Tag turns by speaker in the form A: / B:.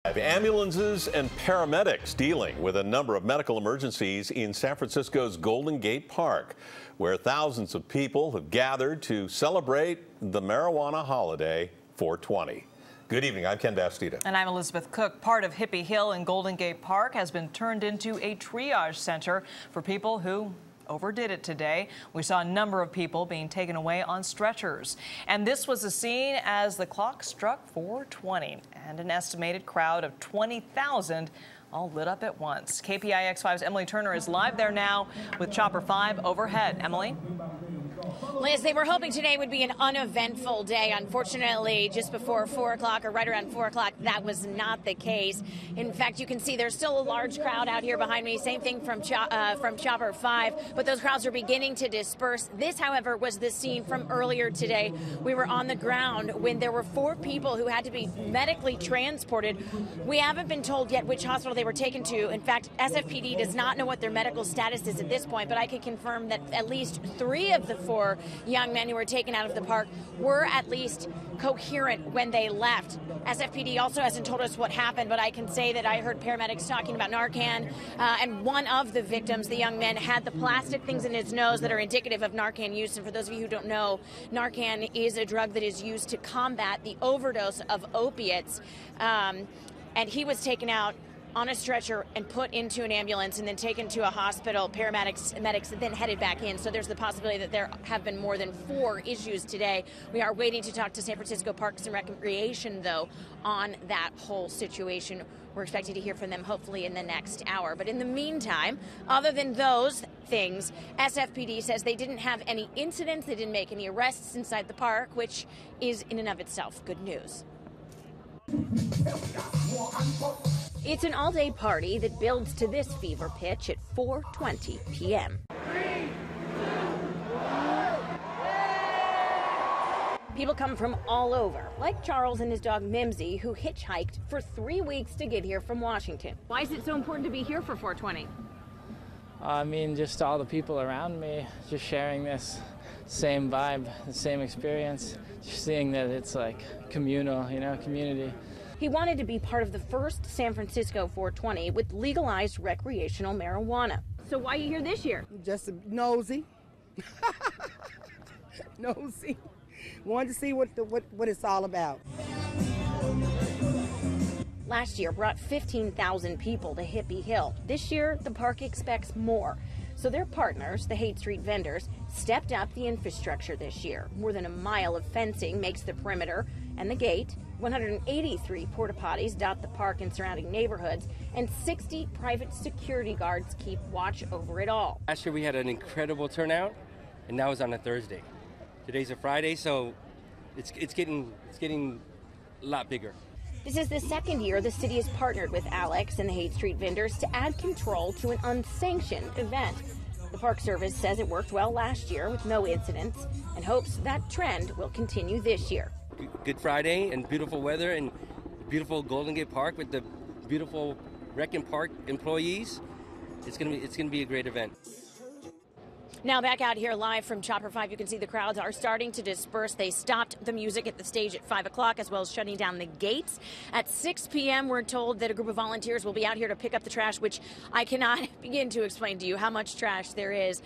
A: Ambulances and paramedics dealing with a number of medical emergencies in San Francisco's Golden Gate Park, where thousands of people have gathered to celebrate the marijuana holiday 420. Good evening, I'm Ken Bastida.
B: And I'm Elizabeth Cook. Part of Hippie Hill in Golden Gate Park has been turned into a triage center for people who overdid it today. We saw a number of people being taken away on stretchers. And this was the scene as the clock struck 420 and an estimated crowd of 20,000 all lit up at once. KPIX 5's Emily Turner is live there now with Chopper 5 overhead. Emily?
C: Liz, they were hoping today would be an uneventful day. Unfortunately, just before 4 o'clock or right around 4 o'clock, that was not the case. In fact, you can see there's still a large crowd out here behind me. Same thing from Chopper 5, but those crowds are beginning to disperse. This, however, was the scene from earlier today. We were on the ground when there were 4 people who had to be medically transported. We haven't been told yet which hospital they were taken to. In fact, SFPD does not know what their medical status is at this point, but I can confirm that at least 3 of the 4 young men who were taken out of the park were at least coherent when they left. SFPD also hasn't told us what happened, but I can say that I heard paramedics talking about Narcan, and one of the victims, the young man, had the plastic things in his nose that are indicative of Narcan use. And for those of you who don't know, Narcan is a drug that is used to combat the overdose of opiates, and he was taken out on a stretcher and put into an ambulance and then taken to a hospital. Medics then headed back in. So there's the possibility that there have been more than 4 issues today. We are waiting to talk to San Francisco Parks and Recreation, though, on that whole situation. We're expecting to hear from them hopefully in the next hour. But in the meantime, other than those things, SFPD says they didn't have any incidents, they didn't make any arrests inside the park, which is in and of itself good news. It's an all-day party that builds to this fever pitch at 4:20 p.m.
D: 3, 2, 1.
C: People come from all over, like Charles and his dog Mimsy, who hitchhiked for 3 weeks to get here from Washington. Why is it so important to be here for 420?
E: I mean, just all the people around me, just sharing this same vibe, the same experience, just seeing that it's like communal, community.
C: He wanted to be part of the first San Francisco 420 with legalized recreational marijuana. So why are you here this year?
F: Just nosy. Nosy. Wanted to see what it's all about.
C: Last year brought 15,000 people to Hippie Hill. This year, the park expects more. So their partners, the Haight Street vendors, stepped up the infrastructure this year. More than a mile of fencing makes the perimeter and the gate. 183 porta potties dot the park and surrounding neighborhoods, and 60 private security guards keep watch over it all.
G: Last year we had an incredible turnout, and that was on a Thursday. Today's a Friday, so it's getting a lot bigger.
C: This is the second year the city has partnered with Alex and the Haight Street vendors to add control to an unsanctioned event. The Park Service says it worked well last year with no incidents and hopes that trend will continue this year.
G: Good Friday and beautiful weather and beautiful Golden Gate Park with the beautiful Rec and Park employees. It's gonna be a great event.
C: Now back out here live from Chopper 5, you can see the crowds are starting to disperse. They stopped the music at the stage at 5 o'clock as well as shutting down the gates. At 6 p.m. we're told that a group of volunteers will be out here to pick up the trash, which I cannot begin to explain to you how much trash there is.